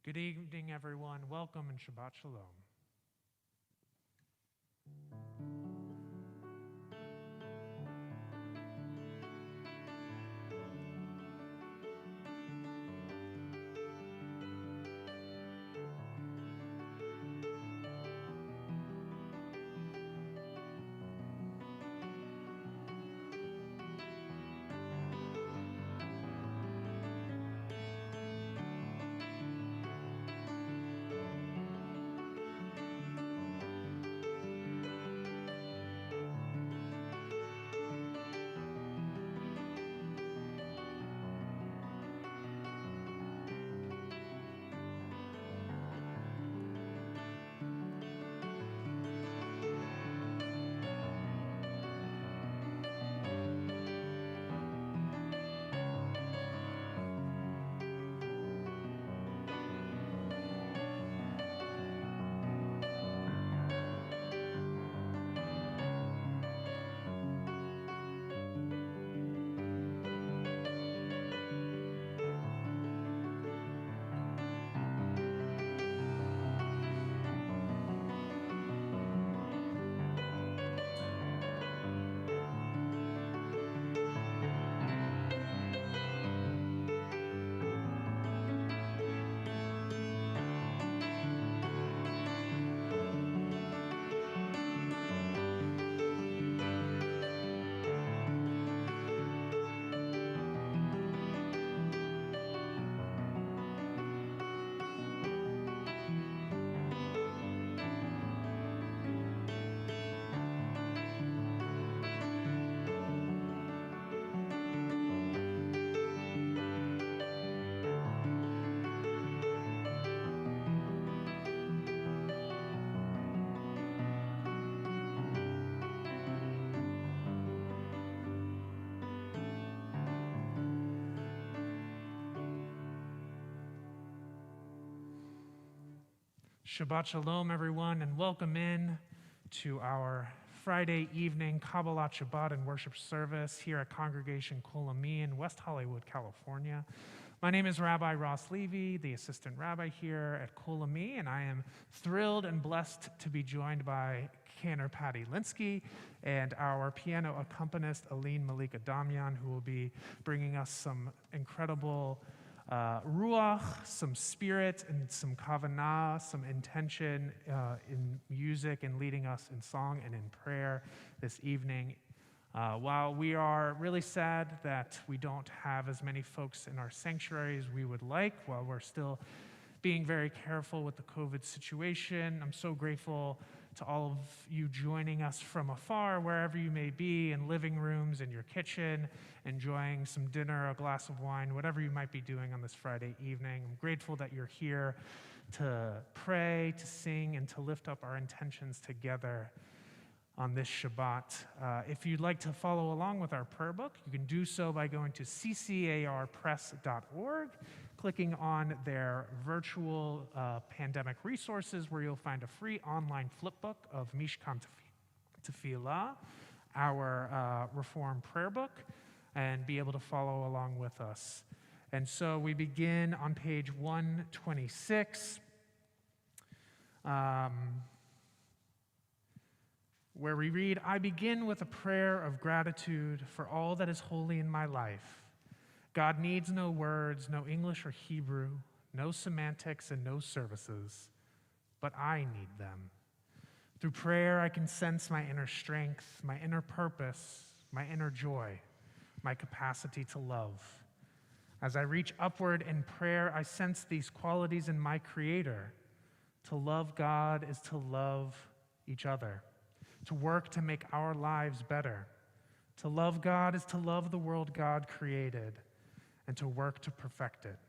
Good evening, everyone. Welcome and Shabbat Shalom. Shabbat Shalom, everyone, and welcome in to our Friday evening Kabbalat Shabbat and worship service here at Congregation Kol Ami in West Hollywood, California. My name is Rabbi Ross Levy, the assistant rabbi here at Kol Ami, and I am thrilled and blessed to be joined by Cantor Patty Linsky and our piano accompanist Aline Malika Damian, who will be bringing us some incredible ruach, some spirit, and some kavanah, some intention in music and leading us in song and in prayer this evening. While we are really sad that we don't have as many folks in our sanctuary as we would like, while we're still being very careful with the COVID situation, I'm so grateful to all of you joining us from afar, wherever you may be, in living rooms, in your kitchen, enjoying some dinner, a glass of wine, whatever you might be doing on this Friday evening. I'm grateful that you're here to pray, to sing, and to lift up our intentions together on this Shabbat. If you'd like to follow along with our prayer book, you can do so by going to ccarpress.org, clicking on their virtual pandemic resources, where you'll find a free online flipbook of Mishkan Tefillah, our Reform prayer book, and be able to follow along with us. And so we begin on page 126, where we read, "I begin with a prayer of gratitude for all that is holy in my life. God needs no words, no English or Hebrew, no semantics and no services, but I need them. Through prayer, I can sense my inner strength, my inner purpose, my inner joy, my capacity to love. As I reach upward in prayer, I sense these qualities in my Creator. To love God is to love each other, to work to make our lives better. To love God is to love the world God created and to work to perfect it.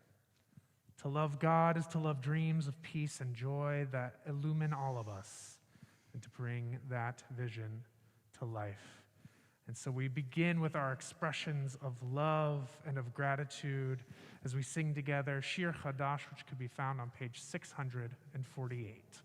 To love God is to love dreams of peace and joy that illumine all of us and to bring that vision to life." And so we begin with our expressions of love and of gratitude as we sing together Shir Chadash, which could be found on page 648.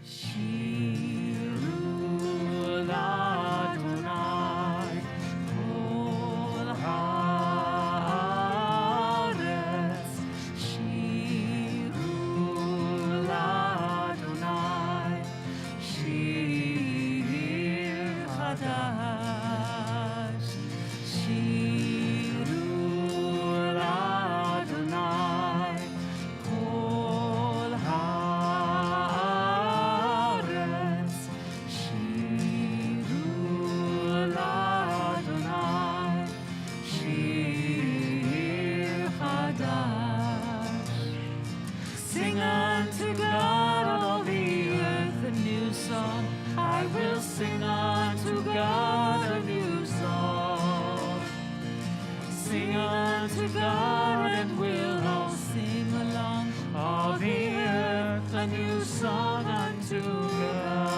Shiru will sing unto God a new song. Sing unto God, and we'll all sing along. All the earth a new song unto God.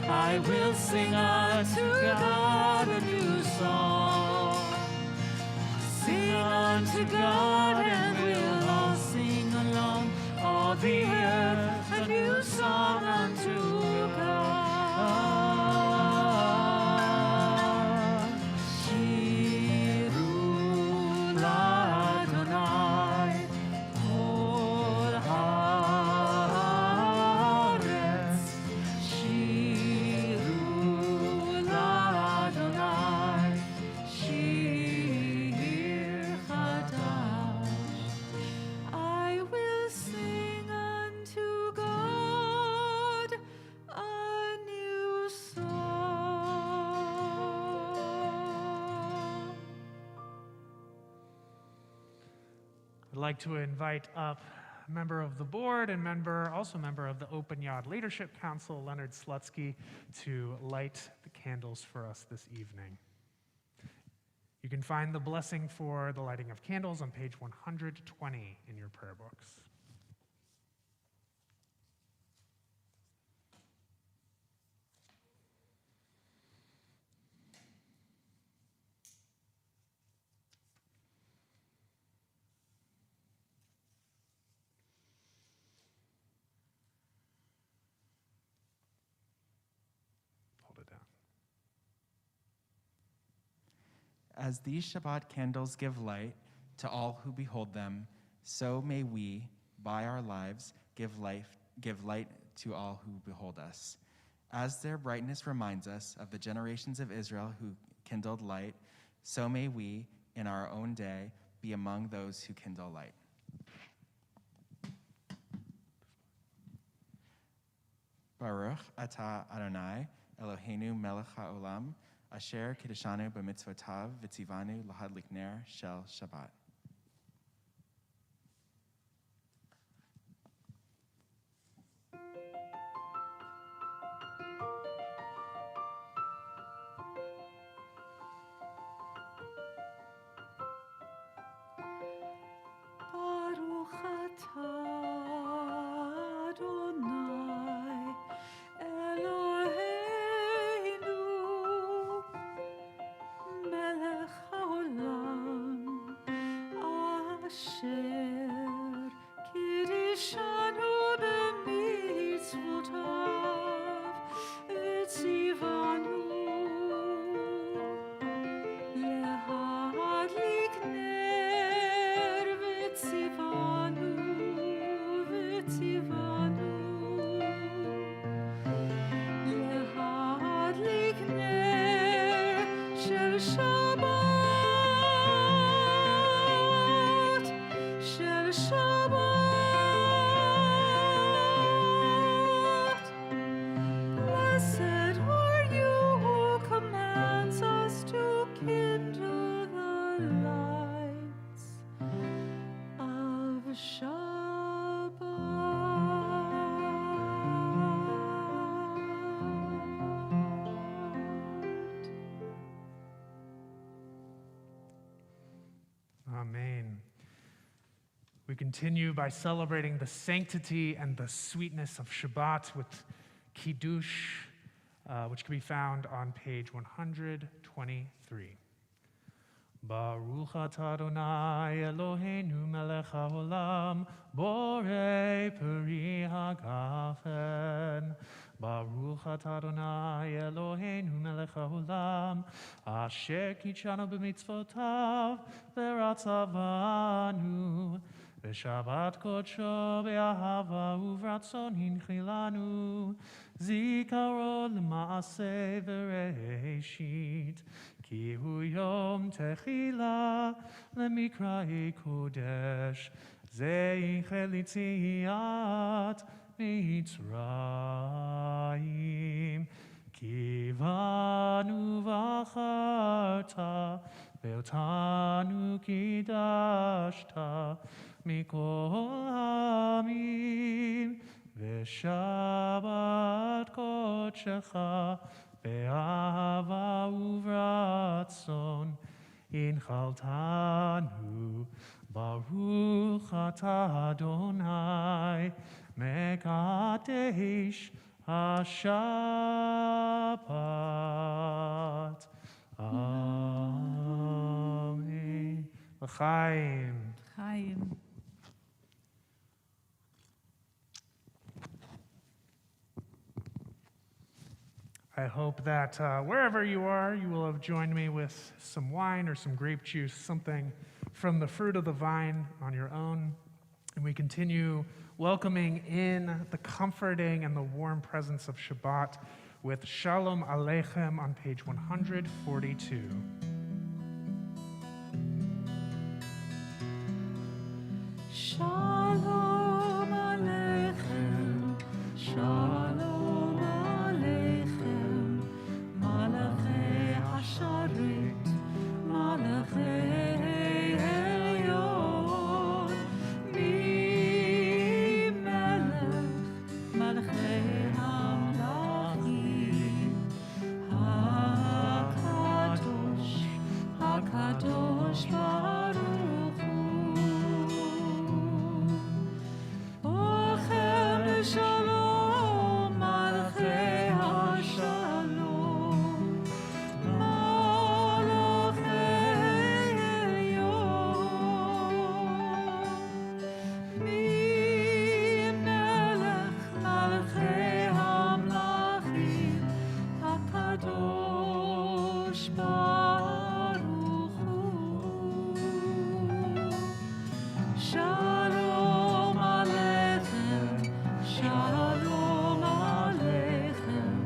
I will sing unto God a new song. Sing unto God, and we'll all sing along. All the earth a new song unto God. Shiru l'Adonai kol haaretz. Shiru l'Adonai shir chadash. I will sing unto God a new song. I'd like to invite up a member of the board and also member of the Open Yard Leadership Council, Leonard Slutsky, to light the candles for us this evening. You can find the blessing for the lighting of candles on page 120 in your prayer books. Hold it down. As these Shabbat candles give light to all who behold them, so may we, by our lives, give light to all who behold us. As their brightness reminds us of the generations of Israel who kindled light, so may we, in our own day, be among those who kindle light. Baruch atah Adonai, Eloheinu melech haolam, asher kiddushanu b'mitzvotav v'tzivanu lahadlik ner shel Shabbat. Baruch atah Adonai Eloheinu melech haolam asher kiddushanu b'mitzvotav v'tzivanu lehadlik ner v'tzivanu lehadlik ner shel Shabbat, shel Shabbat. Blessed are you who commands us to kindle the lights of Shabbat. Amen. We continue by celebrating the sanctity and the sweetness of Shabbat with Kiddush, which can be found on page 123. Baruch atah Adonai Eloheinu melech haolam, borei peri hagafen. Baruch atah Adonai Eloheinu melech haolam, asher kitshanu b'mitzvotav v'ratzavanu. V'shabbat kodsho be'ahava uvratzon hinchilanu. זיכרון למעשה וראשית, כי הוא יום תחילה למקראי קודש, זכר ליציאת מצרים. כי בנו בחרת, ואותנו קידשת מכל העמים, ושבת קודשך באהבה וברצון הנחלתנו. ברוך אתה אדוני מקדש השבת. אמן. לחיים. חיים. I hope that wherever you are, you will have joined me with some wine or some grape juice, something from the fruit of the vine on your own. And we continue welcoming in the comforting and the warm presence of Shabbat with Shalom Aleichem on page 142. Shalom Aleichem, Shalom Aleichem, Malachei Hasharit, Malachei Elyon, Mi-melech, Malachei Hamlachim, HaKadosh, HaKadosh Baruch Hu. Ochem Shalom, Malachei HaShalom, Malachei Elyon, Mi-melech, Malachei Hamlachim, HaKadosh Baruch Hu. Shalom Aleichem, Shalom Aleichem,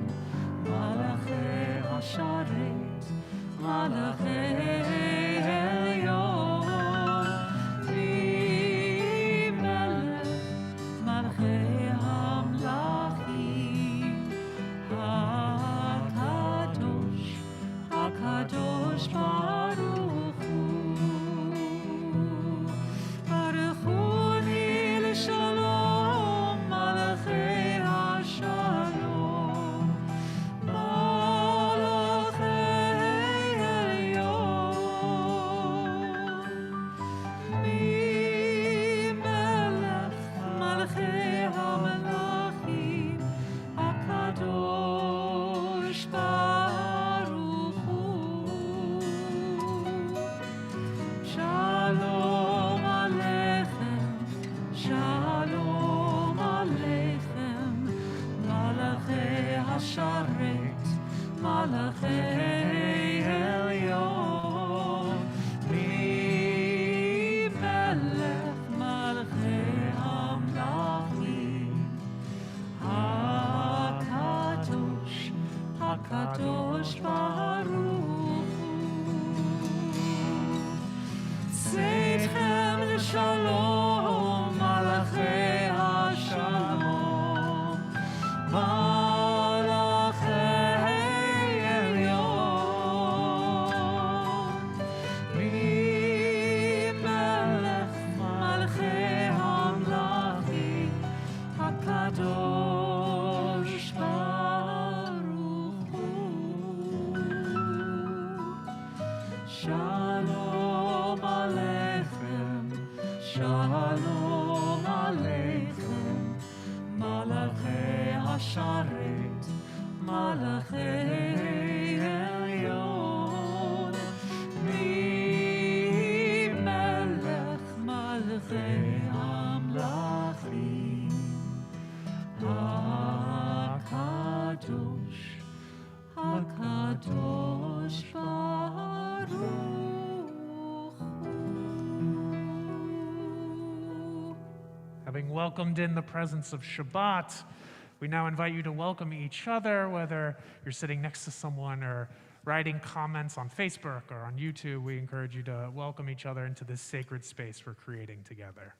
Malachei Hasharet, Malachei Elyon, Mi-melech, Malachei Hamlachim, HaKadosh, HaKadosh Baruch Hu. Baruchuni l'shalom, Malachei HaShalom, Malachei Elyon, Mi-melech, Malachei Hamlachim, HaKadosh Baruch Hu. Shalom Aleichem, Shalom Aleichem, Malachei Hasharet, Malachei Elyon, Mi-melech, Malachei Hamlachim, HaKadosh, HaKadosh Baruch Hu. Tzedchem l'shalom, Malachei HaShalom, Malachei Elyon, Mi-melech, Malachei Hamlachim, HaKadosh Baruch Hu. Shalom Aleichem, Shalom Aleichem, Malachei Hasharet, Malachei Elyon, Mi-melech, Malachei Hamlachim, HaKadosh, HaKadosh Baruch Hu. Having welcomed in the presence of Shabbat, We now invite you to welcome each other, whether you're sitting next to someone or writing comments on Facebook or on YouTube. We encourage you to welcome each other into this sacred space we're creating together.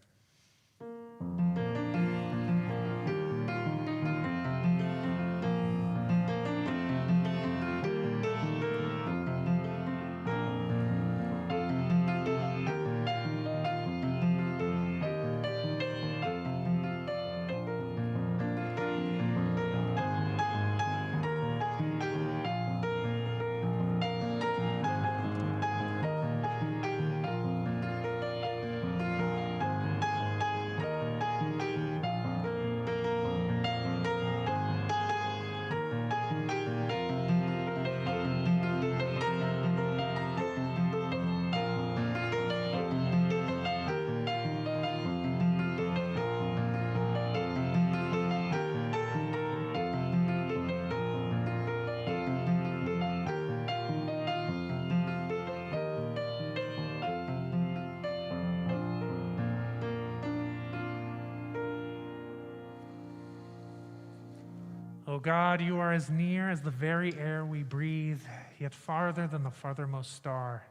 O God, you are as near as the very air we breathe, yet farther than the farthermost star.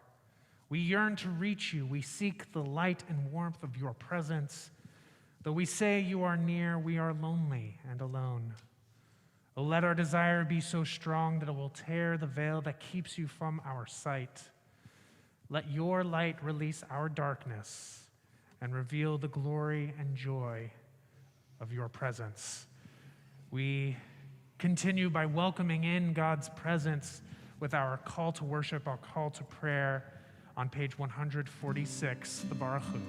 We yearn to reach you. We seek the light and warmth of your presence. Though we say you are near, we are lonely and alone. Oh, let our desire be so strong that it will tear the veil that keeps you from our sight. Let your light release our darkness and reveal the glory and joy of your presence. We continue by welcoming in God's presence with our call to worship, our call to prayer on page 146, the Baruch Hu.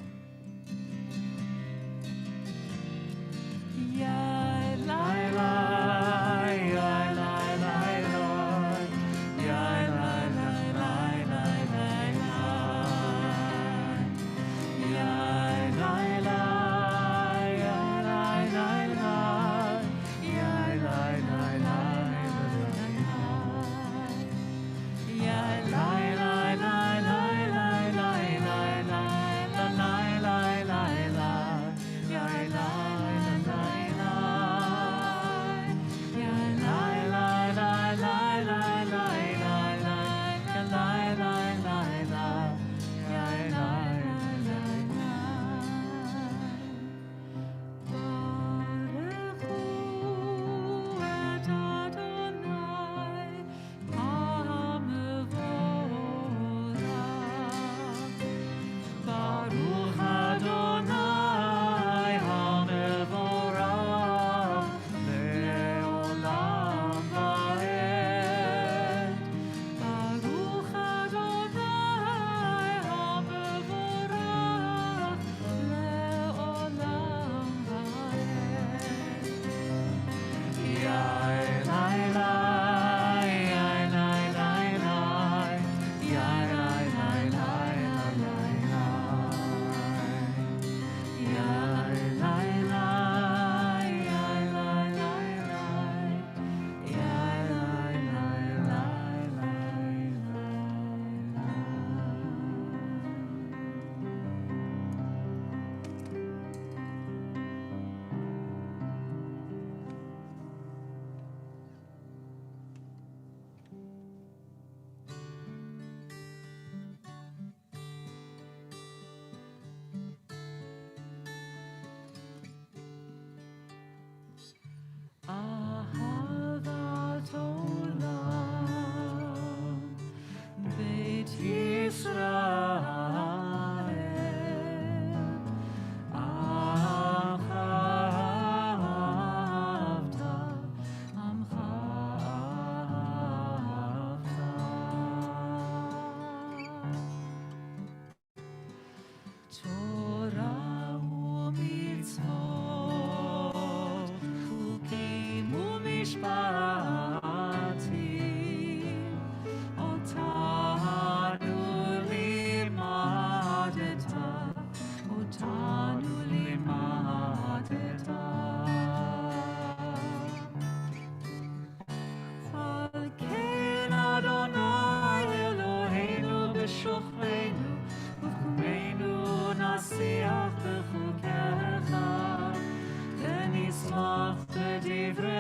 נשמח בדברי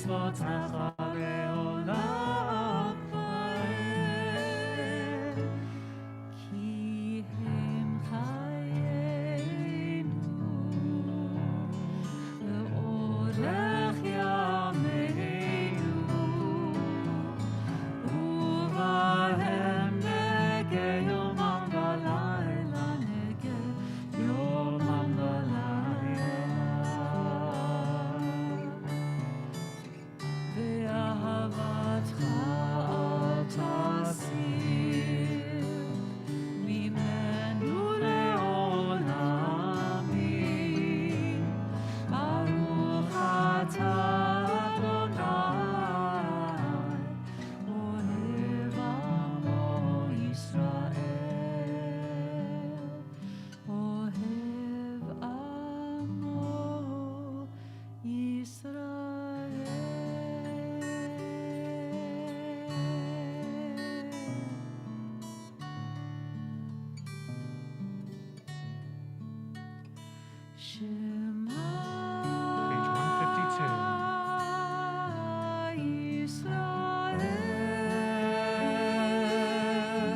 מצוותיך לעולם ועד. כי הם חיינו לאורך ימינו, ובהם נגה יומם ולילה, נגה יומם ולילה. ואהבתך אל תסיר ממנו לעולמים. ברוך אתה אדוני, אוהב עמו ישראל, אוהב עמו ישראל. Shema Page 152. Yisrael, Adonai,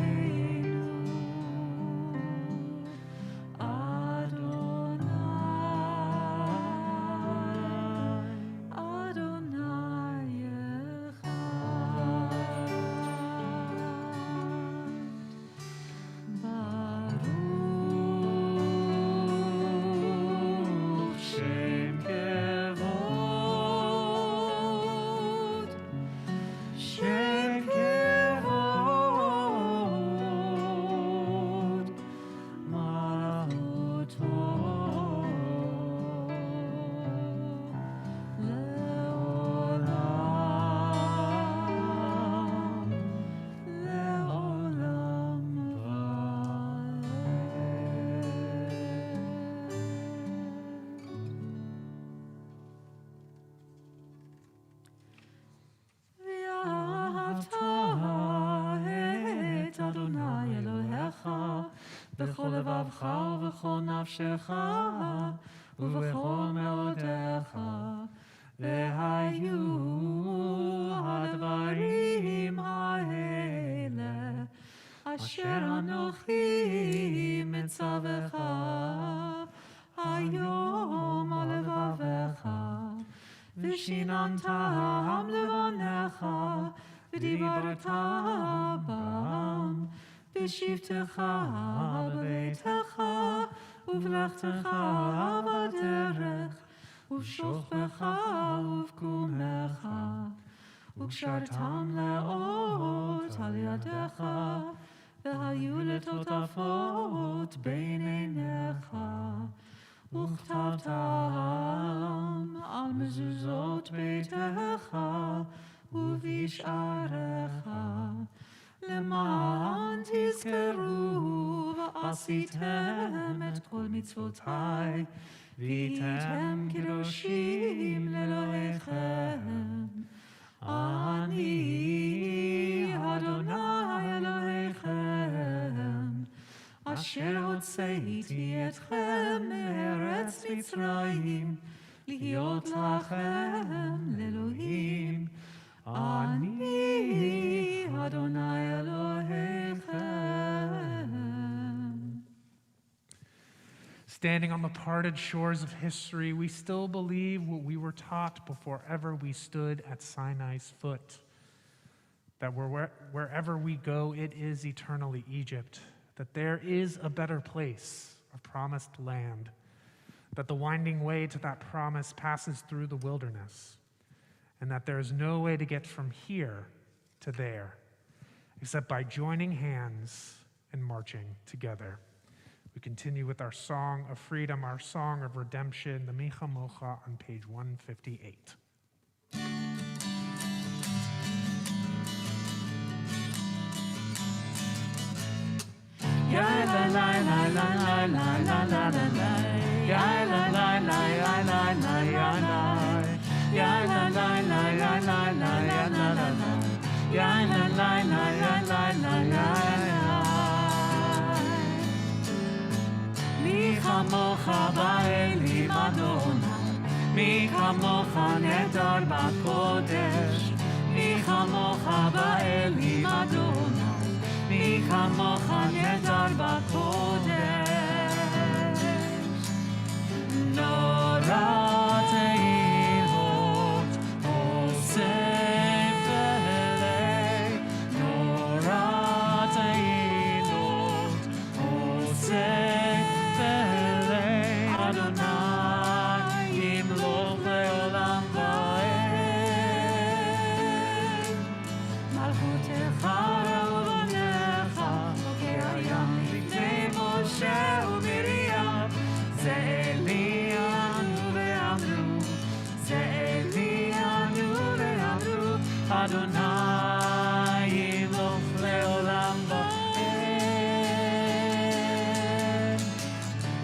Eloheinu, Adonai, Baruch Shem Kevod, Shem Kevod, Malchuto leolam, leolam ואהבת את אדוני אלוהיך בכל לבבך ובכל נפשך ובכל מאודיך, והיו הדברים האלה אשר אנוכי מצווך היום על לבבך, ושיננתם לבניך, ודיברת בם בשבתך בביתך, ובלכתך בדרך, ובשוכבך ובקומך, וקשרתם לאות על ידך, והיו לטוטפות בין עיניך, וכתבתם על מזוזות ביתך ובשעריך, למען תזכרו ועשיתם את כל מצוותיי, והייתם קדושים לאלוהיכם. אני אדוני אלוהיכם, אשר הוצאתי אתכם מארץ מצרים, להיות לכם לאלוהים. אני אדוני אלוהיכם. Standing on the parted shores of history, we still believe what we were taught before ever we stood at Sinai's foot, that wherever we go, it is eternally Egypt, that there is a better place, a promised land, that the winding way to that promise passes through the wilderness, and that there is no way to get from here to there, except by joining hands and marching together. We continue with our song of freedom, our song of redemption, the Micha Mocha on page 158. באלים אדוני, מי כמוך נהדר בקודש, מי כמוך באלים אדוני, מי כמוך נהדר בקודש. נורא תהילות עושה פלא, נורא תהילות עושה פלא, אדוני ימלוך לעולם ועד. מלכותך ובניך כהים לפני משה ומרים, זה אלינו ואמרו, זה אלינו ואמרו, אדוני ימלוך לעולם ועד.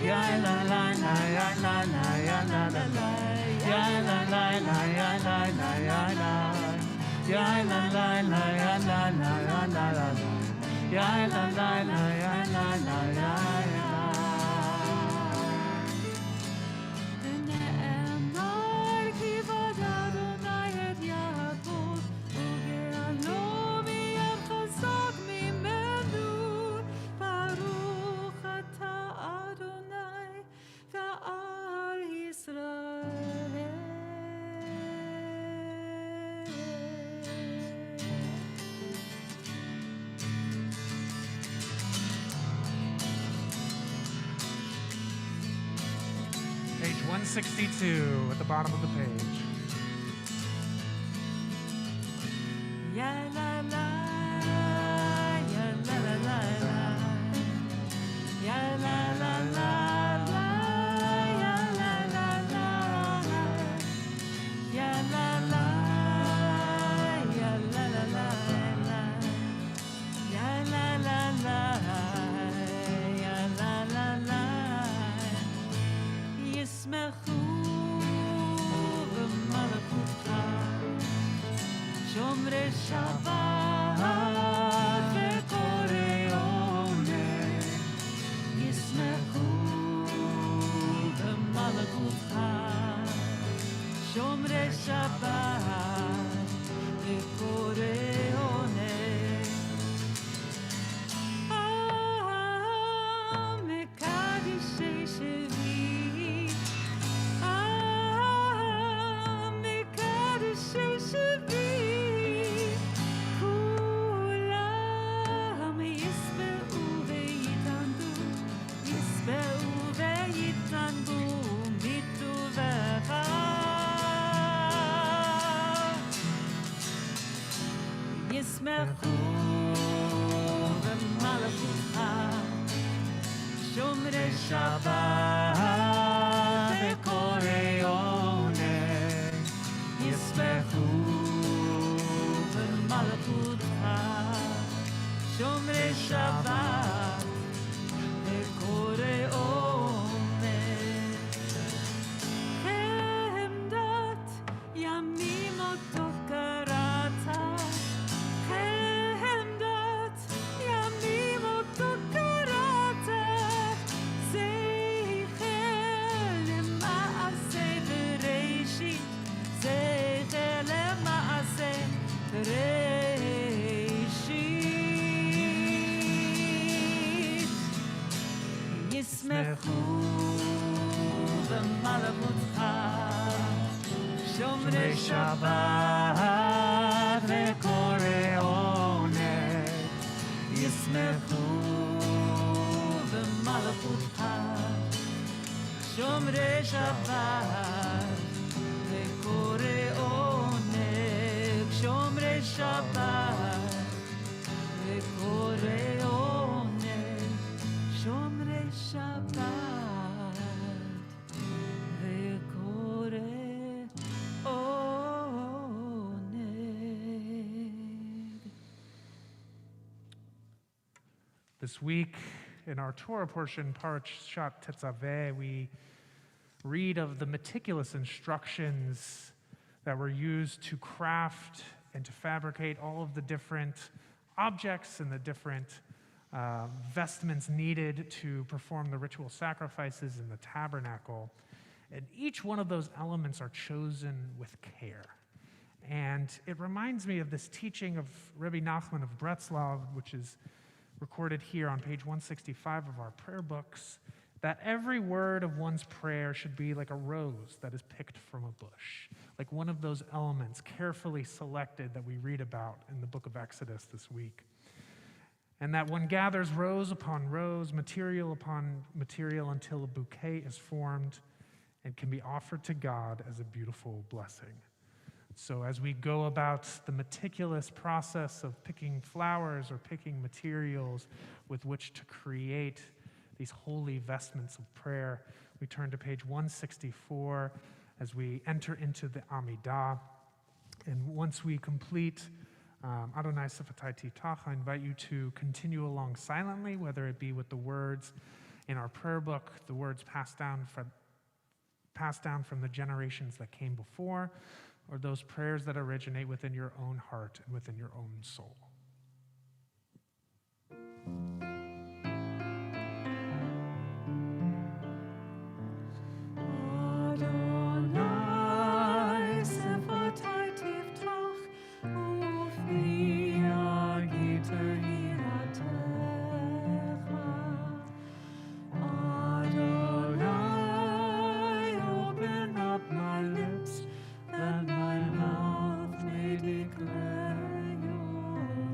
יא לה לה לה יא לה לה יא לה לה לה יא לה לה לה יא לה לה יא לה יא לה לה לה יא לה לה יא לה לה יא לה לה לה יא לה לה יא ונאמר כי בד אדוני את יעקב וגאלו מים חזק ממנו, ברוך אתה אדוני ועל ישראל. Page 162 at the bottom of the page. Ya la la, ya la la la la, ya la la la la, ya la la la la, ya la la, ya la la la la, ya la la la, ya la la la. ישמחו במלכותך שומרי שבת וקוראי עונג, ישמחו במלכותך שומרי שבת וקוראי עונג. מקדישי שבי, מקדישי שבי, כולם ישבעו ויתענגו, ישבעו ויתענגו מטובך. ישמחו במלכותך שומרי שבת וקוראי עונג, ישמחו במלכותך שומרי שבת וקוראי עונג. חמדת ימים אותו קראת, חמדת ימים אותו קראת, זכר למעשה בראשית, זכר למעשה בראשית. ישמחו במלכותך שומרי שבת וקוראי עונג, ישמחו במלכותך שומרי שבת וקוראי עונג, שומרי שבת וקוראי עונג, שומרי שבת וקוראי עונג. This week, in our Torah portion, Parashat Tetzaveh, we read of the meticulous instructions that were used to craft and to fabricate all of the different objects and the different vestments needed to perform the ritual sacrifices in the tabernacle. And each one of those elements are chosen with care. And it reminds me of this teaching of Rabbi Nachman of Bretzlav, which is recorded here on page 165 of our prayer books, that every word of one's prayer should be like a rose that is picked from a bush, like one of those elements carefully selected that we read about in the book of Exodus this week. And that one gathers rose upon rose, material upon material, until a bouquet is formed and can be offered to God as a beautiful blessing. So as we go about the meticulous process of picking flowers or picking materials with which to create these holy vestments of prayer, we turn to page 164 as we enter into the Amidah. And once we complete Adonai Sifatai Titach, I invite you to continue along silently, whether it be with the words in our prayer book, the words passed down from the generations that came before, or those prayers that originate within your own heart and within your own soul. Adonai Sifatai Titach, Ufia Giter Hiratecha. Adonai, open up my lips, that my mouth may declare your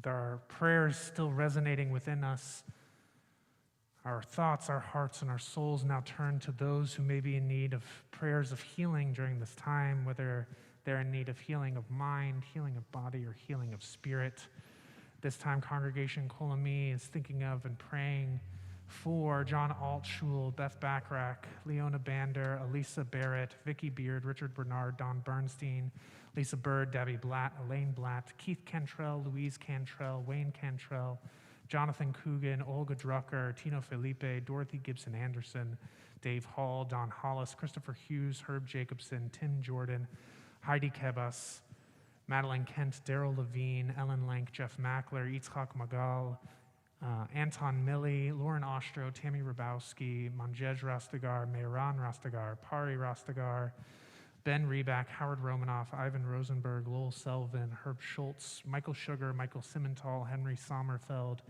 with our prayers still resonating within us, our thoughts, our hearts, and our souls now turn to those who may be in need of prayers of healing during this time, whether they're in need of healing of mind, healing of body, or healing of spirit. This time, Congregation Kol Ami is thinking of and praying for John Altschul, Beth Backrack, Leona Bander, Elisa Barrett, Vicky Beard, Richard Bernard, Don Bernstein, Lisa Bird, Debbie Blatt, Elaine Blatt, Keith Cantrell, Louise Cantrell, Wayne Cantrell, Jonathan Coogan, Olga Drucker, Tino Felipe, Dorothy Gibson Anderson, Dave Hall, Don Hollis, Christopher Hughes, Herb Jacobson, Tim Jordan, Heidi Kebas, Madeline Kent, Daryl Levine, Ellen Lank, Jeff Mackler, Yitzhak Magal, Anton Milley, Lauren Ostro, Tammy Rabowski, Manjej Rastegar, Mehran Rastegar, Pari Rastegar, Ben Reback, Howard Romanoff, Ivan Rosenberg, Lowell Selvin, Herb Schultz, Michael Sugar, Michael Simmental, Henry Sommerfeld,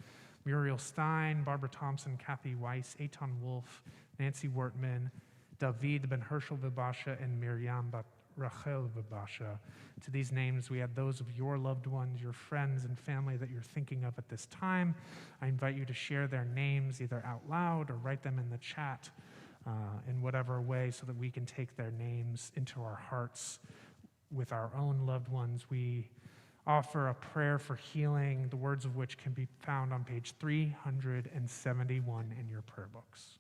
Muriel Stein, Barbara Thompson, Kathy Weiss, Eitan Wolf, Nancy Wortman, David Ben Herschel Vibasha, and Miriam Rachel Vibasha. To these names, we add those of your loved ones, your friends and family that you're thinking of at this time. I invite you to share their names either out loud or write them in the chat in whatever way so that we can take their names into our hearts with our own loved ones. We offer a prayer for healing, the words of which can be found on page 371 in your prayer books.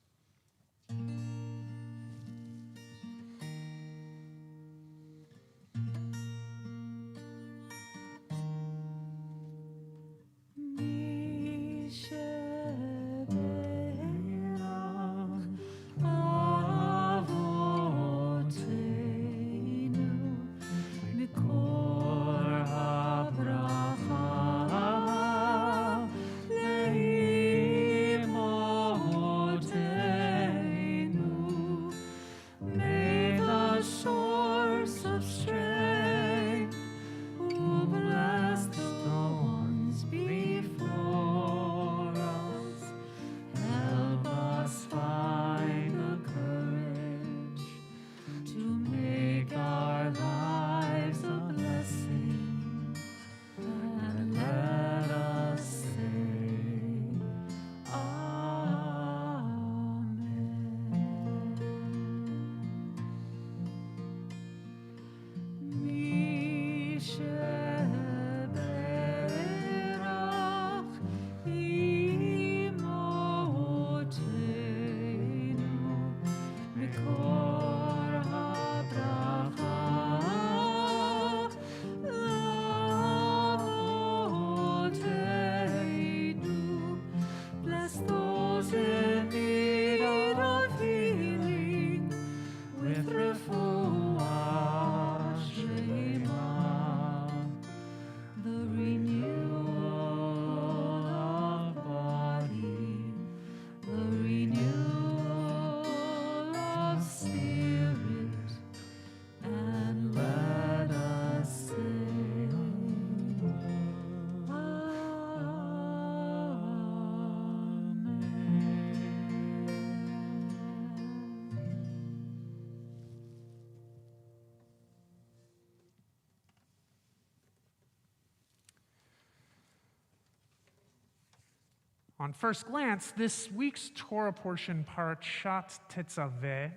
On first glance, this week's Torah portion, Parashat Tetzaveh,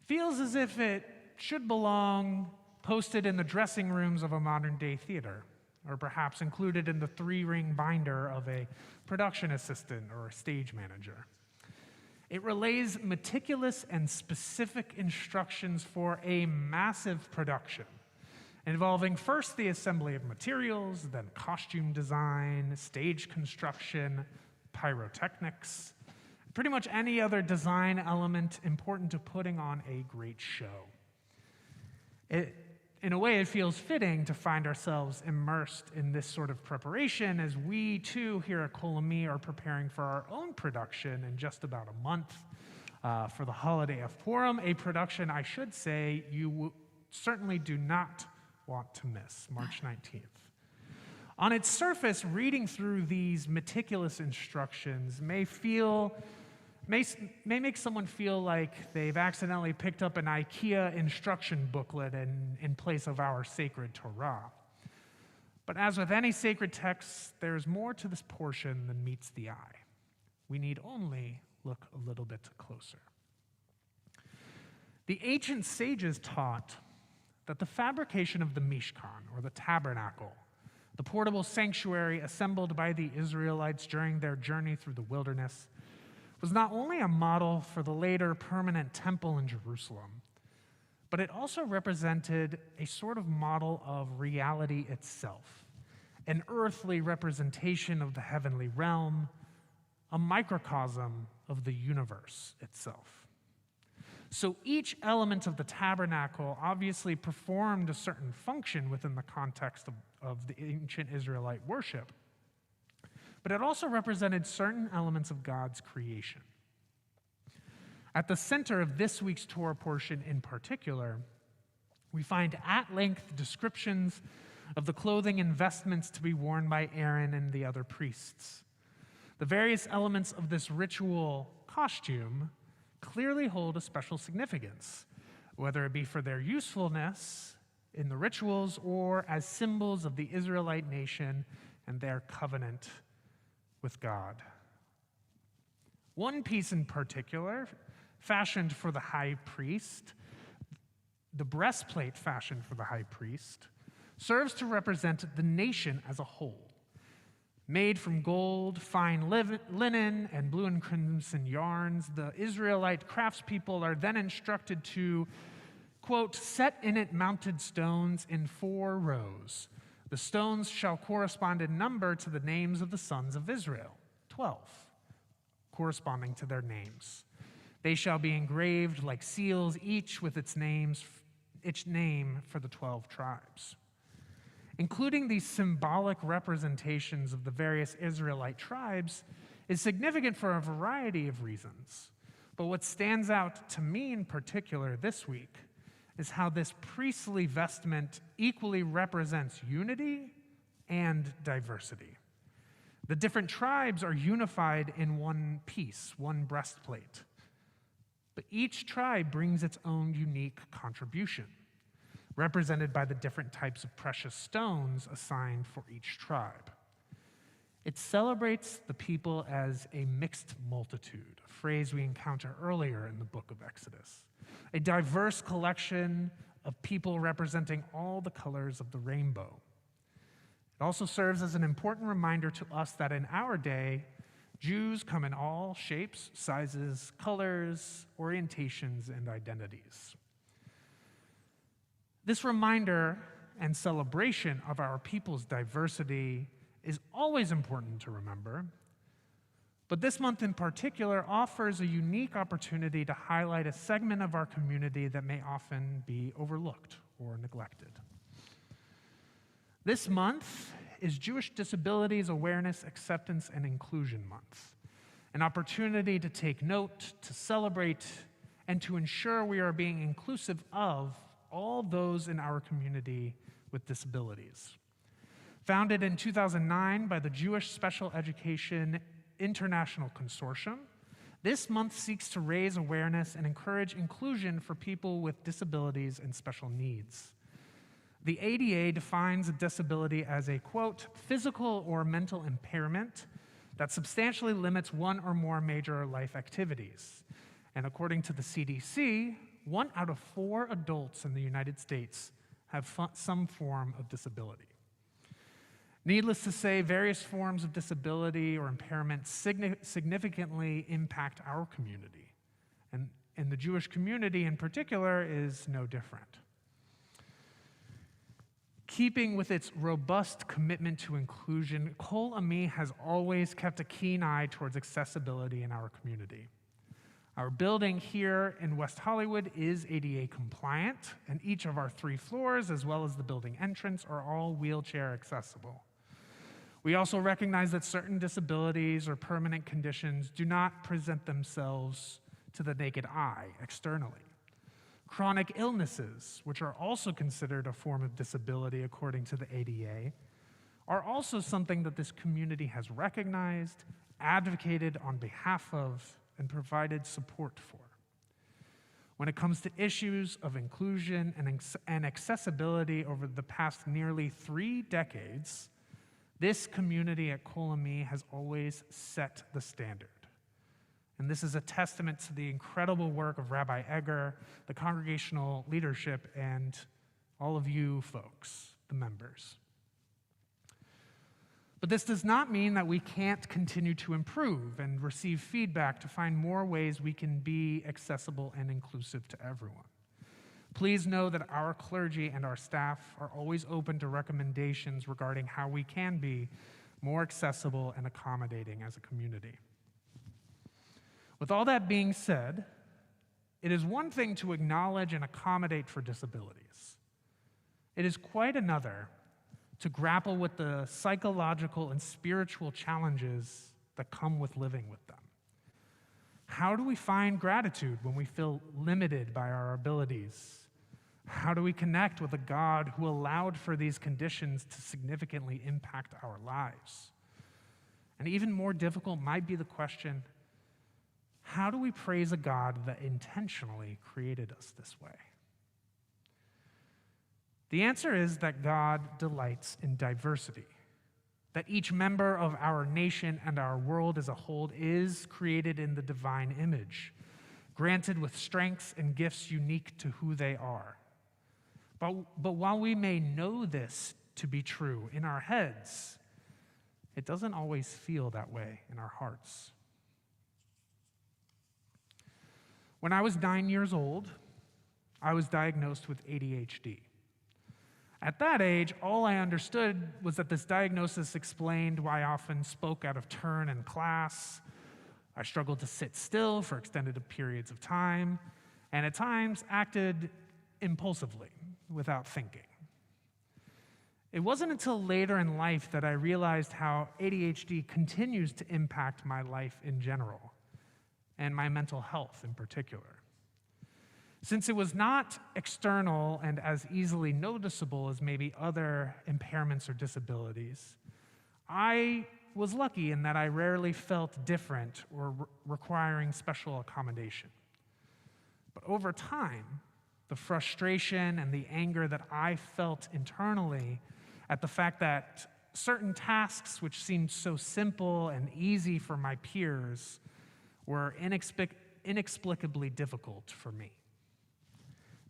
feels as if it should belong posted in the dressing rooms of a modern-day theater, or perhaps included in the 3-ring binder of a production assistant or a stage manager. It relays meticulous and specific instructions for a massive production, involving first the assembly of materials, then costume design, stage construction, pyrotechnics, pretty much any other design element important to putting on a great show. In a way, it feels fitting to find ourselves immersed in this sort of preparation as we, too, here at Kol Ami are preparing for our own production in just about a month for the holiday of Purim, a production, I should say, you certainly do not want to miss, March 19th. On its surface, reading through these meticulous instructions may make someone feel like they've accidentally picked up an IKEA instruction booklet in place of our sacred Torah. But as with any sacred text, there's more to this portion than meets the eye. We need only look a little bit closer. The ancient sages taught that the fabrication of the Mishkan, or the tabernacle, the portable sanctuary assembled by the Israelites during their journey through the wilderness, was not only a model for the later permanent temple in Jerusalem, but it also represented a sort of model of reality itself, an earthly representation of the heavenly realm, a microcosm of the universe itself. So each element of the tabernacle obviously performed a certain function within the context of the ancient Israelite worship, but it also represented certain elements of God's creation. At the center of this week's Torah portion in particular, we find at-length descriptions of the clothing and vestments to be worn by Aaron and the other priests. The various elements of this ritual costume clearly hold a special significance, whether it be for their usefulness in the rituals or as symbols of the Israelite nation and their covenant with God. One piece in particular, fashioned for the high priest, the breastplate fashioned for the high priest, serves to represent the nation as a whole. Made from gold, fine linen, and blue and crimson yarns, the Israelite craftspeople are then instructed to, quote, set in it mounted stones in 4 rows. The stones shall correspond in number to the names of the sons of Israel, 12, corresponding to their names. They shall be engraved like seals, each with its name for the 12 tribes. Including these symbolic representations of the various Israelite tribes is significant for a variety of reasons. But what stands out to me in particular this week is how this priestly vestment equally represents unity and diversity. The different tribes are unified in one piece, one breastplate. But each tribe brings its own unique contribution, represented by the different types of precious stones assigned for each tribe. It celebrates the people as a mixed multitude, a phrase we encounter earlier in the book of Exodus, a diverse collection of people representing all the colors of the rainbow. It also serves as an important reminder to us that in our day, Jews come in all shapes, sizes, colors, orientations, and identities. This reminder and celebration of our people's diversity is always important to remember, but this month in particular offers a unique opportunity to highlight a segment of our community that may often be overlooked or neglected. This month is Jewish Disabilities Awareness, Acceptance, and Inclusion Month, an opportunity to take note, to celebrate, and to ensure we are being inclusive of all those in our community with disabilities. Founded in 2009 by the Jewish Special Education International Consortium, this month seeks to raise awareness and encourage inclusion for people with disabilities and special needs. The ADA defines a disability as a, quote, physical or mental impairment that substantially limits one or more major life activities. And according to the CDC, 1 out of 4 adults in the United States have some form of disability. Needless to say, various forms of disability or impairment significantly impact our community, and the Jewish community in particular is no different. Keeping with its robust commitment to inclusion, Kol Ami has always kept a keen eye towards accessibility in our community. Our building here in West Hollywood is ADA compliant, and each of our 3 floors, as well as the building entrance, are all wheelchair accessible. We also recognize that certain disabilities or permanent conditions do not present themselves to the naked eye externally. Chronic illnesses, which are also considered a form of disability according to the ADA, are also something that this community has recognized, advocated on behalf of, and provided support for. When it comes to issues of inclusion and accessibility over the past nearly 3 decades, this community at Kol Ami has always set the standard. And this is a testament to the incredible work of Rabbi Egger, the congregational leadership, and all of you folks, the members. But this does not mean that we can't continue to improve and receive feedback to find more ways we can be accessible and inclusive to everyone. Please know that our clergy and our staff are always open to recommendations regarding how we can be more accessible and accommodating as a community. With all that being said, it is one thing to acknowledge and accommodate for disabilities. It is quite another to grapple with the psychological and spiritual challenges that come with living with them. How do we find gratitude when we feel limited by our abilities? How do we connect with a God who allowed for these conditions to significantly impact our lives? And even more difficult might be the question, how do we praise a God that intentionally created us this way? The answer is that God delights in diversity, that each member of our nation and our world as a whole is created in the divine image, granted with strengths and gifts unique to who they are. But while we may know this to be true in our heads, it doesn't always feel that way in our hearts. When I was 9 years old, I was diagnosed with ADHD. At that age, all I understood was that this diagnosis explained why I often spoke out of turn in class. I struggled to sit still for extended periods of time, and at times acted impulsively without thinking. It wasn't until later in life that I realized how ADHD continues to impact my life in general, and my mental health in particular. Since it was not external and as easily noticeable as maybe other impairments or disabilities, I was lucky in that I rarely felt different or requiring special accommodation. But over time, the frustration and the anger that I felt internally at the fact that certain tasks which seemed so simple and easy for my peers were inexplicably difficult for me.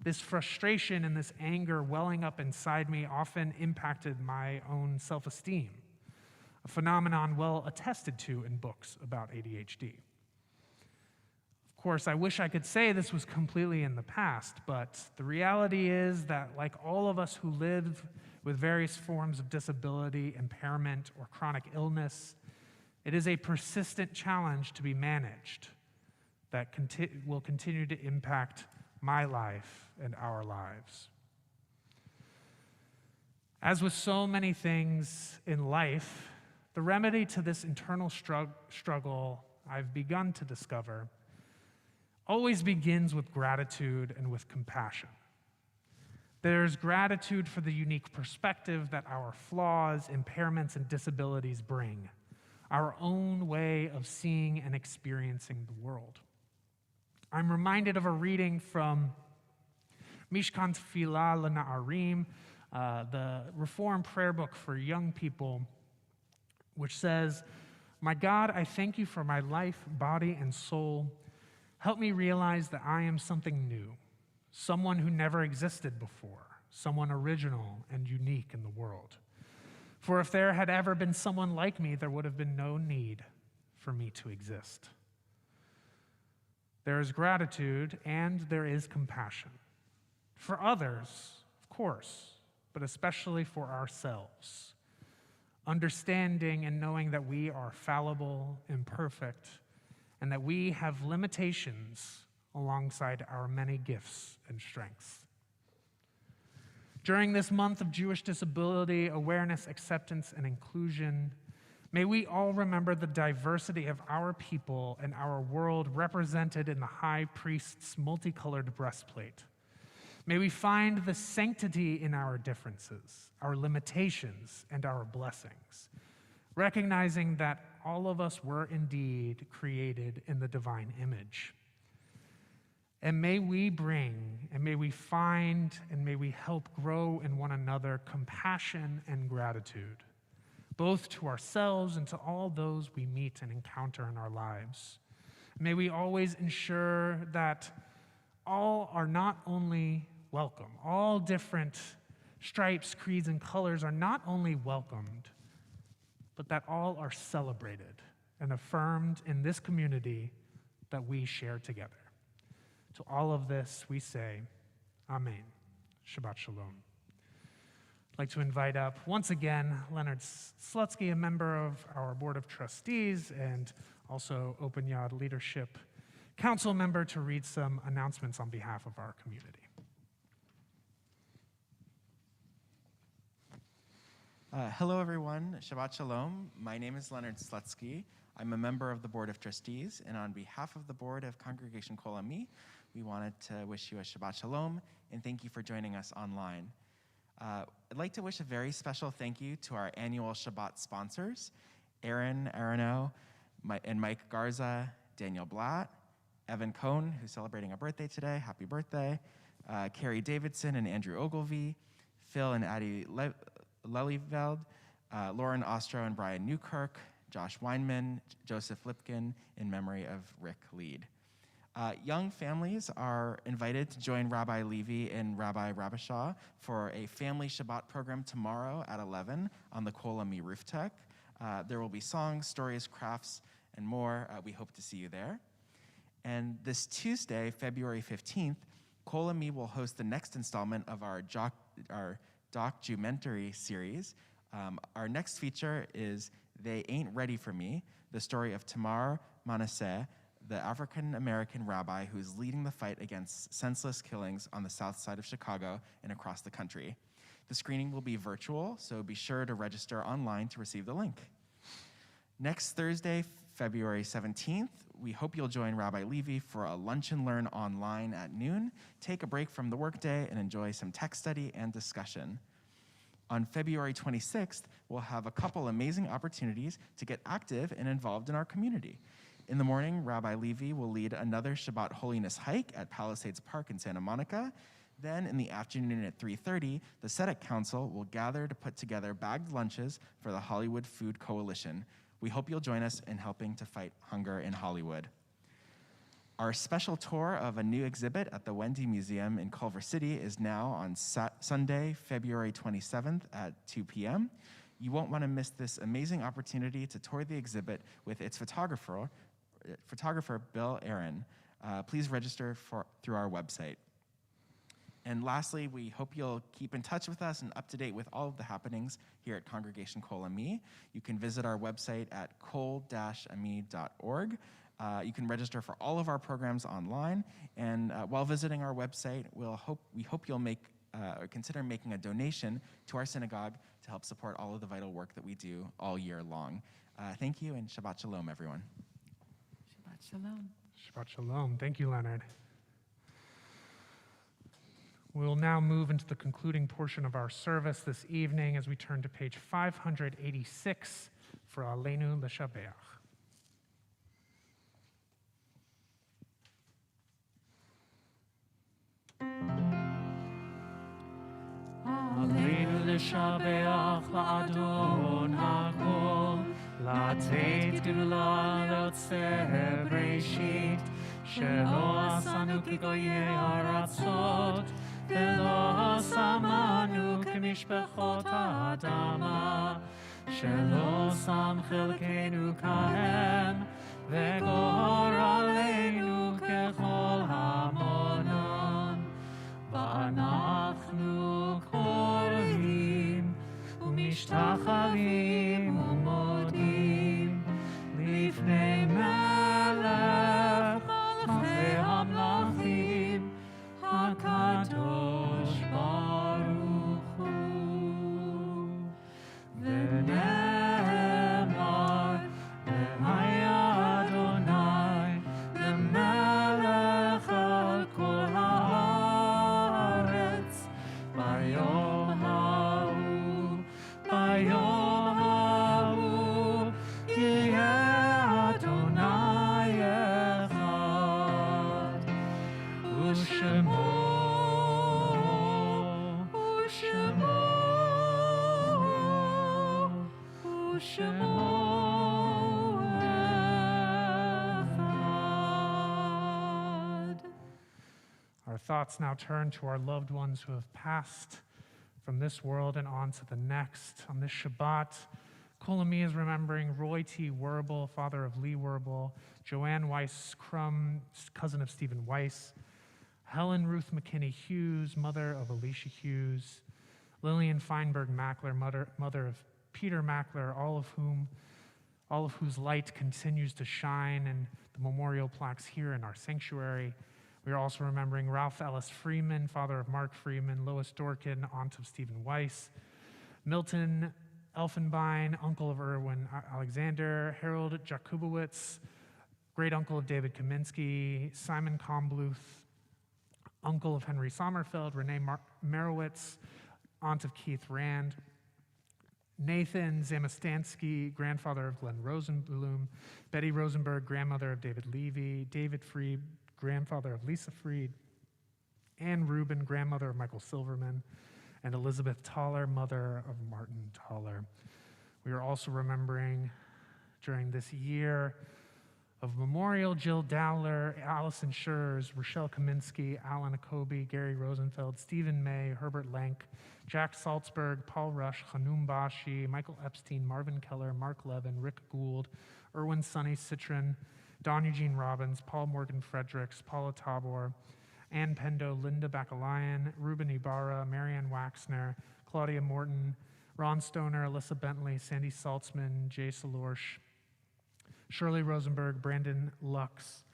This frustration and this anger welling up inside me often impacted my own self-esteem, a phenomenon well attested to in books about ADHD. Of course, I wish I could say this was completely in the past, but the reality is that, like all of us who live with various forms of disability, impairment, or chronic illness, it is a persistent challenge to be managed that will continue to impact my life and our lives. As with so many things in life, the remedy to this internal struggle I've begun to discover always begins with gratitude and with compassion. There's gratitude for the unique perspective that our flaws, impairments, and disabilities bring, our own way of seeing and experiencing the world. I'm reminded of a reading from Mishkan Tefillah L'Na'arim, the Reform prayer book for young people, which says, "My God, I thank you for my life, body, and soul. Help me realize that I am something new, someone who never existed before, someone original and unique in the world. For if there had ever been someone like me, there would have been no need for me to exist." There is gratitude and there is compassion. For others, of course, but especially for ourselves. Understanding and knowing that we are fallible, imperfect, and that we have limitations alongside our many gifts and strengths. During this month of Jewish disability awareness, acceptance, and inclusion, may we all remember the diversity of our people and our world represented in the high priest's multicolored breastplate. May we find the sanctity in our differences, our limitations, and our blessings, recognizing that all of us were indeed created in the divine image. And may we bring, and may we find, and may we help grow in one another compassion and gratitude, both to ourselves and to all those we meet and encounter in our lives. May we always ensure that all are not only welcome, all different stripes, creeds, and colors are not only welcomed, but that all are celebrated and affirmed in this community that we share together. To all of this, we say, Amen. Shabbat Shalom. I'd like to invite up, once again, Leonard Slutsky, a member of our Board of Trustees and also Open Yad Leadership Council member, to read some announcements on behalf of our community. Hello, everyone. Shabbat Shalom. My name is Leonard Slutsky. I'm a member of the Board of Trustees, and on behalf of the Board of Congregation Kol Ami, we wanted to wish you a Shabbat Shalom, and thank you for joining us online. I'd like to wish a very special thank you to our annual Shabbat sponsors, Aaron Aronow, and Mike Garza, Daniel Blatt, Evan Cohn, who's celebrating a birthday today, happy birthday, Carrie Davidson and Andrew Ogilvie, Phil and Addie Lelyveld, Lauren Ostro and Brian Newkirk, Josh Weinman, Joseph Lipkin, in memory of Rick Lead. Young families are invited to join Rabbi Levy and Rabbi Rabashaw for a family Shabbat program tomorrow at 11 on the Kol Ami roof deck. There will be songs, stories, crafts, and more. We hope to see you there. And this Tuesday, February 15th, Kol Ami will host the next installment of our documentary series. Our next feature is They Ain't Ready for Me, the story of Tamar Manasseh, the African-American rabbi who's leading the fight against senseless killings on the south side of Chicago and across the country. The screening will be virtual, so be sure to register online to receive the link. Next Thursday, February 17th, we hope you'll join Rabbi Levy for a lunch and learn online at noon, take a break from the workday, and enjoy some tech study and discussion. On February 26th, we'll have a couple amazing opportunities to get active and involved in our community. In the morning, Rabbi Levy will lead another Shabbat Holiness hike at Palisades Park in Santa Monica. Then in the afternoon at 3:30, the Tzedek Council will gather to put together bagged lunches for the Hollywood Food Coalition. We hope you'll join us in helping to fight hunger in Hollywood. Our special tour of a new exhibit at the Wendy Museum in Culver City is now on Sunday, February 27th at 2 p.m. You won't want to miss this amazing opportunity to tour the exhibit with its photographer Bill Aaron. Please register through our website. And lastly, we hope you'll keep in touch with us and up to date with all of the happenings here at Congregation Kol Ami. You can visit our website at kol-ami.org. You can register for all of our programs online. And while visiting our website, we hope you'll consider making a donation to our synagogue to help support all of the vital work that we do all year long. Thank you, and Shabbat Shalom, everyone. Shabbat Shalom. Shabbat Shalom. Thank you, Leonard. We'll now move into the concluding portion of our service this evening as we turn to page 586 for Aleinu L'Shabeach. Aleinu l'shabeach la'adon ha'kol, לתת גאולה ליוצר בראשית, שלא עשנו כגויי הארצות, ולא שמנו כמשפחות האדמה, שלא שם חלקנו כהם, וגורלנו ככל המונם. ואנחנו קוראים ומשתחווים ומודים לפני מלך מלכי המלכים הקדוש ברוך הוא. ונאמר והיה אדוני למלך על כל הארץ ביום ההוא יהיה אדוני Shemo Echad. Our thoughts now turn to our loved ones who have passed from this world and on to the next. On this Shabbat, Kol Ami is remembering Roy T. Werble, father of Lee Werble, Joanne Weiss Crum, cousin of Stephen Weiss, Helen Ruth McKinney Hughes, mother of Alicia Hughes, Lillian Feinberg Mackler, mother of Peter Mackler, all of whose light continues to shine in the memorial plaques here in our sanctuary. We are also remembering Ralph Ellis Freeman, father of Mark Freeman, Lois Dorkin, aunt of Stephen Weiss, Milton Elfenbein, uncle of Erwin Alexander, Harold Jakubowicz, great uncle of David Kaminsky, Simon Kombluth, uncle of Henry Sommerfeld, Renee Merowitz, aunt of Keith Rand, Nathan Zamastansky, grandfather of Glenn Rosenblum, Betty Rosenberg, grandmother of David Levy, David Fried, grandfather of Lisa Fried, Anne Rubin, grandmother of Michael Silverman, and Elizabeth Toller, mother of Martin Toller. We are also remembering during this year of memorial Jill Dowler, Allison Schurz, Rochelle Kaminsky, Alan Akobe, Gary Rosenfeld, Stephen May, Herbert Lenk, Jack Salzberg, Paul Rush, Hanum Bashi, Michael Epstein, Marvin Keller, Mark Levin, Rick Gould, Erwin Sonny Citron, Don Eugene Robbins, Paul Morgan Fredericks, Paula Tabor, Ann Pendo, Linda Bacalayan, Ruben Ibarra, Marianne Waxner, Claudia Morton, Ron Stoner, Alyssa Bentley, Sandy Saltzman, Jay Salorsh, Shirley Rosenberg, Brandon Lux,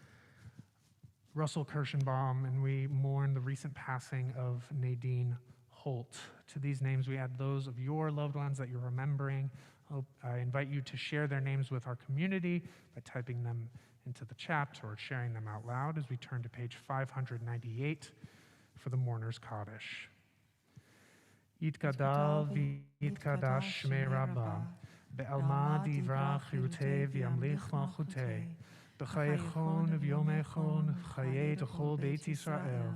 Russell Kirschenbaum, and we mourn the recent passing of Nadine Holt. To these names, we add those of your loved ones that you're remembering. I invite you to share their names with our community by typing them into the chat or sharing them out loud as we turn to page 598 for the Mourner's Kaddish. Yitgadal v'yitkadash shmei Rabbah, be'alma divrach yiruteh v'yamlich malchuteh, b'chayechon v'yomechon v'chayei t'chol beit Yisrael,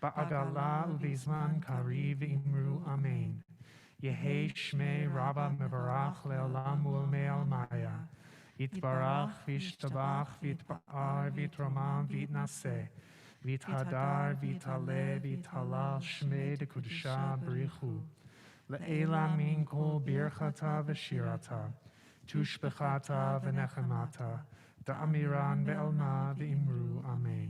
ba'agala u'bizman kari v'imru amen. Yehei shmei Rabbah mevarach le'olam u'olmei almaya. Yitbarach v'yishtabach v'yitba'ar v'yitramam v'yitnaseh. V'yithadar v'yitale v'yithalal shmei dekudusha b'richu. Le'ela min kol birchata v'shirata. Tushbechata v'nechemata. Da'amiran be'alma v'imru amen.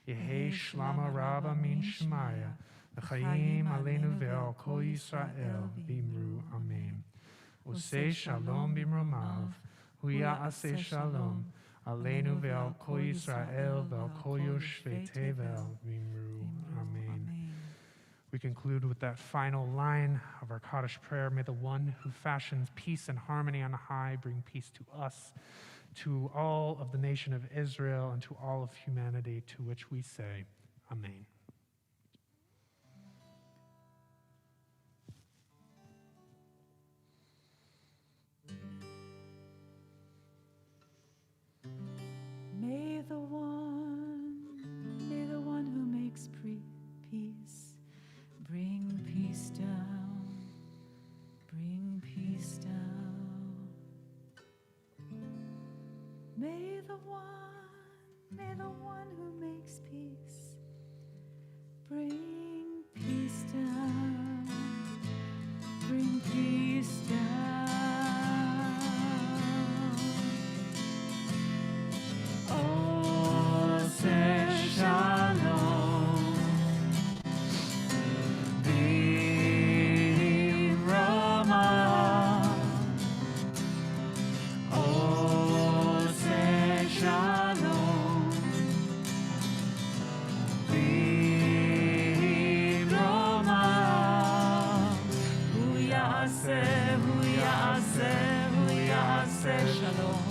Yehei shlama Rabbah min shemaya. V'chayim aleinu ve'al kol Yisrael v'imru amen. Osei shalom b'imromav. Huya aseh shalom. Aleinu ve'al kol Yisrael ve'al kol yoshvei tevel v'imru amen. We conclude with that final line of our Kaddish prayer. May the one who fashions peace and harmony on high bring peace to us, to all of the nation of Israel, and to all of humanity, to which we say, Amen. May the one who makes peace, bring peace down, bring peace down. May the one who makes peace, bring peace down, bring peace down. Shalom, B'Rama, Oseh Shalom, B'Rama, Hu Ya'aseh Shalom,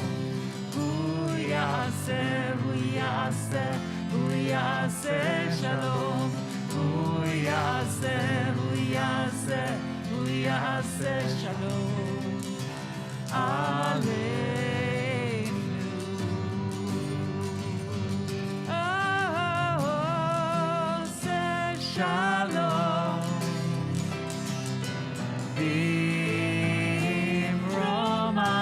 Hu Ya'aseh Shalom, Hu Ya'aseh Shalom, Aleinu. Oseh Shalom, B'Roma,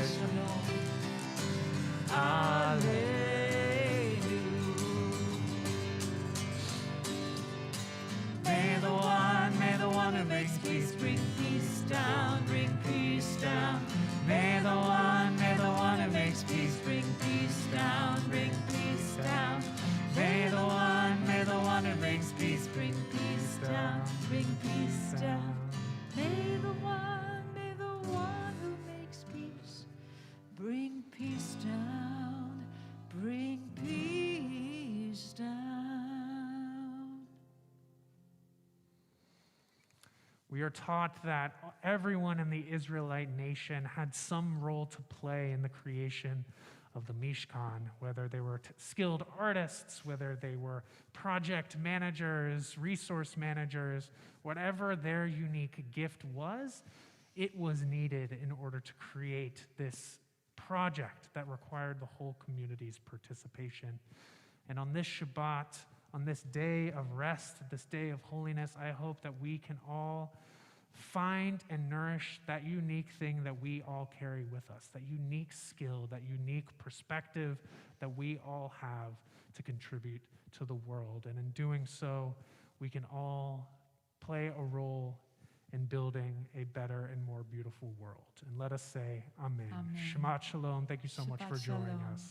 shalom. Alleluia. May the one who makes peace bring peace down, bring peace down. May the one who makes peace bring peace down, bring peace down. May the one who brings peace bring peace down, bring peace down. May the one who makes peace bring peace down, bring peace down. We are taught that everyone in the Israelite nation had some role to play in the creation of the Mishkan, whether they were skilled artists, whether they were project managers, resource managers, whatever their unique gift was, it was needed in order to create this project that required the whole community's participation. And on this Shabbat, on this day of rest, this day of holiness, I hope that we can all find and nourish that unique thing that we all carry with us, that unique skill, that unique perspective that we all have to contribute to the world. And in doing so, we can all play a role in building a better and more beautiful world. And let us say amen. Amen. Shabbat shalom. Thank you so much Shabbat for joining shalom. us.